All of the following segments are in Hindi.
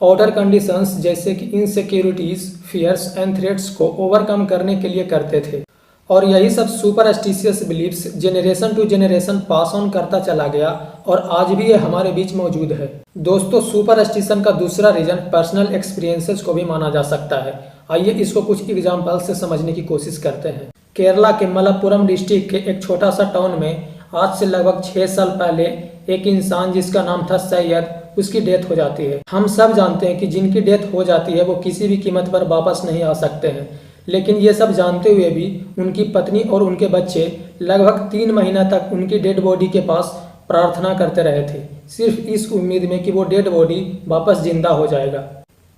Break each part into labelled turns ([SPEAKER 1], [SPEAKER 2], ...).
[SPEAKER 1] आउटर कंडीशंस जैसे कि इनसिक्योरिटीज, फियर्स एंड थ्रेट्स को ओवरकम करने के लिए करते थे। और यही सब superstitious beliefs generation to generation pass on करता चला गया और आज भी ये हमारे बीच मौजूद है। दोस्तों, सुपरस्टिशन का दूसरा रीजन पर्सनल एक्सपीरियंसेस को भी माना जा सकता है। आइए इसको कुछ एग्जाम्पल से समझने की कोशिश करते हैं। केरला के मलप्पुरम डिस्ट्रिक्ट के एक छोटा सा टाउन में आज से लगभग 6 साल पहले एक इंसान जिसका नाम था सैयद, उसकी डेथ हो जाती है। हम सब जानते हैं कि जिनकी डेथ हो जाती है वो किसी भी कीमत पर वापस नहीं आ सकते हैं, लेकिन ये सब जानते हुए भी उनकी पत्नी और उनके बच्चे लगभग 3 महीना तक उनकी डेड बॉडी के पास प्रार्थना करते रहे थे, सिर्फ इस उम्मीद में कि वो डेड बॉडी वापस जिंदा हो जाएगा।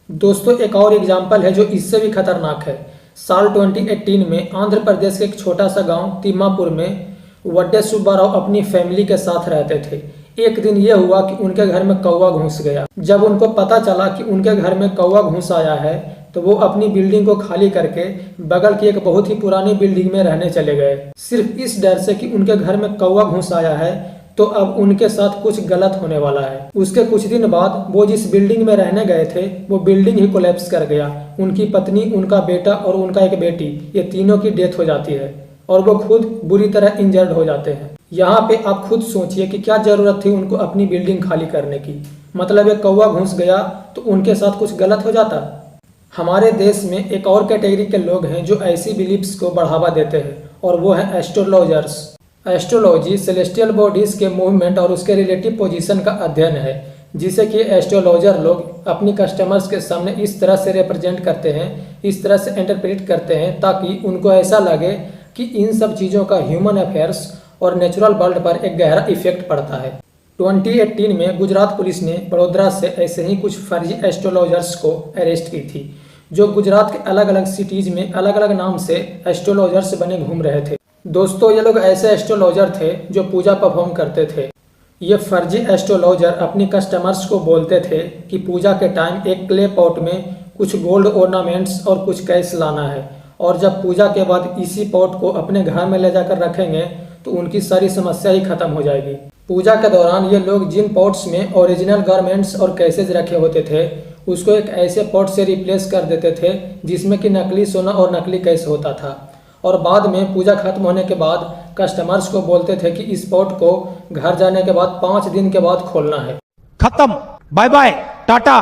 [SPEAKER 1] दोस्तों, एक और एग्जाम्पल है जो इससे भी खतरनाक है। साल 2018 में आंध्र प्रदेश के एक छोटा सा गांव तिम्मापुर में वड्डे सुब्बाराव अपनी फैमिली के साथ रहते थे। एक दिन यह हुआ कि उनके घर में कौवा घुस गया। जब उनको पता चला कि उनके घर में कौवा घुस आया है तो वो अपनी बिल्डिंग को खाली करके बगल की एक बहुत ही पुरानी बिल्डिंग में रहने चले गए, सिर्फ इस डर से कि उनके घर में कौवा घुस आया है तो अब उनके साथ कुछ गलत होने वाला है। उसके कुछ दिन बाद वो जिस बिल्डिंग में रहने गए थे वो बिल्डिंग ही कोलैप्स कर गया। उनकी पत्नी, उनका बेटा और उनका एक बेटी, ये तीनों की डेथ हो जाती है और वो खुद बुरी तरह इंजर्ड हो जाते हैं। यहाँ पे आप खुद सोचिए कि क्या जरूरत थी उनको अपनी बिल्डिंग खाली करने की। मतलब एक कौवा घुस गया तो उनके साथ कुछ गलत हो जाता। हमारे देश में एक और कैटेगरी के लोग हैं जो ऐसी बिलीफ्स को बढ़ावा देते हैं और वो है एस्ट्रोलॉजर्स। एस्ट्रोलॉजी सेलेस्टियल बॉडीज के मूवमेंट और उसके रिलेटिव पोजीशन का अध्ययन है, जिसे कि एस्ट्रोलॉजर लोग अपनी कस्टमर्स के सामने इस तरह से रिप्रेजेंट करते हैं, इस तरह से इंटरप्रेट करते हैं ताकि उनको ऐसा लगे कि इन सब चीज़ों का ह्यूमन अफेयर्स और नेचुरल वर्ल्ड पर एक गहरा इफेक्ट पड़ता है। 2018 में गुजरात पुलिस ने बड़ोदरा से ऐसे ही कुछ फर्जी एस्ट्रोलॉजर्स को अरेस्ट की थी, जो गुजरात के अलग अलग सिटीज में अलग अलग नाम से एस्ट्रोलॉजर्स बने घूम रहे थे। दोस्तों, ये लोग ऐसे एस्ट्रोलॉजर थे जो पूजा परफॉर्म करते थे। ये फर्जी एस्ट्रोलॉजर अपनी कस्टमर्स को बोलते थे कि पूजा के टाइम एक क्ले पॉट में कुछ गोल्ड ऑर्नामेंट्स और कुछ कैश लाना है और जब पूजा के बाद इसी पॉट को अपने घर में ले जाकर रखेंगे तो उनकी सारी समस्या ही खत्म हो जाएगी। पूजा के दौरान ये लोग जिन पॉट्स में ओरिजिनल गारमेंट्स और कैसेज रखे होते थे उसको एक ऐसे पॉट से रिप्लेस कर देते थे जिसमें कि नकली सोना और नकली कैश होता था और बाद में पूजा खत्म होने के बाद कस्टमर्स को बोलते थे कि इस पॉट को घर जाने के बाद 5 दिन के बाद खोलना है।
[SPEAKER 2] खत्म, bye bye, tata,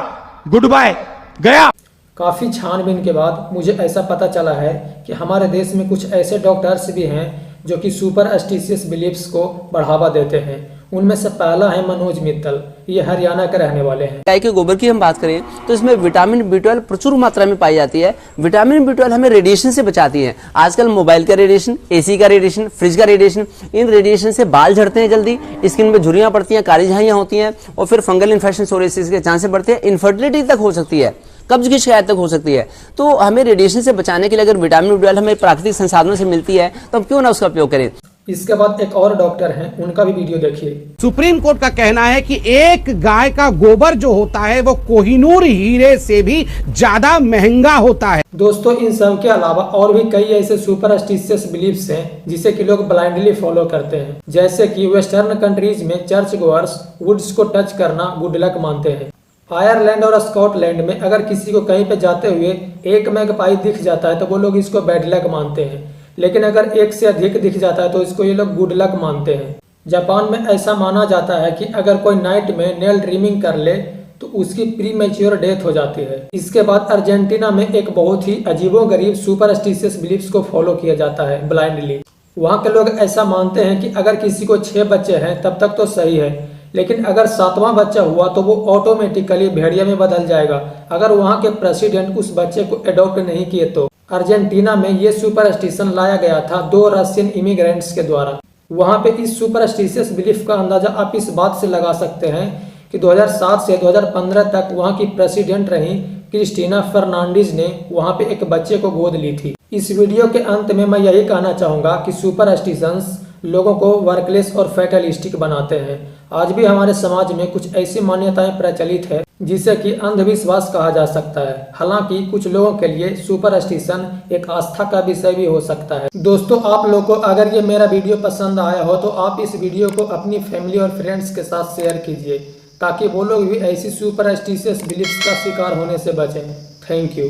[SPEAKER 2] good bye, गया।
[SPEAKER 1] काफ़ी छानबीन के बाद मुझे ऐसा पता चला है कि हमारे देश में कुछ ऐसे डॉक्टर्स भी हैं जो कि सुपरस्टिशियस बिलीफ्स को बढ़ावा देते हैं। उनमें से पहला है मनोज मित्तल, ये हरियाणा के रहने वाले हैं।
[SPEAKER 3] गाय के गोबर की हम बात करें तो इसमें विटामिन B12 प्रचुर मात्रा में पाई जाती है। विटामिन B12 हमें रेडिएशन से बचाती है। आजकल मोबाइल का रेडिएशन, AC का रेडिएशन, फ्रिज का रेडिएशन, इन रेडिएशन से बाल झड़ते हैं जल्दी, स्किन में झुर्रियां पड़ती हैं, काली झाइयां होती हैं और फिर फंगल इन्फेक्शन, सोरियासिस के चांसेस बढ़ते हैं, इनफर्टिलिटी तक हो सकती है, कब्ज की शिकायत तक हो सकती है। तो हमें रेडिएशन से बचाने के लिए अगर विटामिन B12 हमें प्राकृतिक संसाधनों से मिलती है तो हम क्यों ना उसका उपयोग करें।
[SPEAKER 1] इसके बाद एक और डॉक्टर हैं, उनका भी वीडियो देखिए।
[SPEAKER 4] सुप्रीम कोर्ट का कहना है कि एक गाय का गोबर जो होता है वो कोहिनूर हीरे से भी ज्यादा महंगा होता है।
[SPEAKER 1] दोस्तों, इन सब के अलावा और भी कई ऐसे सुपरस्टिशियस बिलीफ्स हैं जिसे कि लोग ब्लाइंडली फॉलो करते हैं। जैसे कि वेस्टर्न कंट्रीज में चर्च गोअर्स वुड्स को टच करना गुड लक मानते हैं। आयरलैंड और स्कॉटलैंड में अगर किसी को कहीं पे जाते हुए एक मैगपाई दिख जाता है तो वो लोग इसको बैड लक मानते हैं, लेकिन अगर एक से अधिक दिख जाता है तो इसको ये लोग गुड लक मानते हैं। जापान में ऐसा माना जाता है कि अगर कोई नाइट में नेल ट्रिमिंग कर ले तो उसकी प्री मैच्योर डेथ हो जाती है। इसके बाद अर्जेंटीना में एक बहुत ही अजीबोगरीब सुपरस्टिशियस बिलीफ्स को फॉलो किया जाता है ब्लाइंडली। वहाँ के लोग ऐसा मानते हैं कि अगर किसी को 6 बच्चे हैं तब तक तो सही है, लेकिन अगर 7वां बच्चा हुआ तो वो ऑटोमेटिकली भेड़िया में बदल जाएगा अगर वहाँ के प्रेसिडेंट उस बच्चे को अडॉप्ट नहीं किए तो। अर्जेंटीना में ये सुपरस्टिशन लाया गया था 2 रशियन इमिग्रेंट्स के द्वारा। वहाँ पे इस सुपरस्टिशियस बिलीफ का अंदाजा आप इस बात से लगा सकते हैं कि 2007 से 2015 तक वहाँ की प्रेसिडेंट रही क्रिस्टीना फर्नांडीज ने वहाँ पे एक बच्चे को गोद ली थी। इस वीडियो के अंत में मैं यही कहना चाहूँगा कि सुपरस्टिशंस लोगों को वर्कलेस और फैटलिस्टिक बनाते हैं। आज भी हमारे समाज में कुछ ऐसी मान्यताएं प्रचलित है जिसे कि अंधविश्वास कहा जा सकता है। हालांकि कुछ लोगों के लिए सुपरस्टिशन एक आस्था का विषय भी हो सकता है। दोस्तों, आप लोगों को अगर ये मेरा वीडियो पसंद आया हो तो आप इस वीडियो को अपनी फैमिली और फ्रेंड्स के साथ शेयर कीजिए ताकि वो लोग भी ऐसी सुपरस्टिशियस बिलीफ्स का शिकार होने से बचें। Thank you.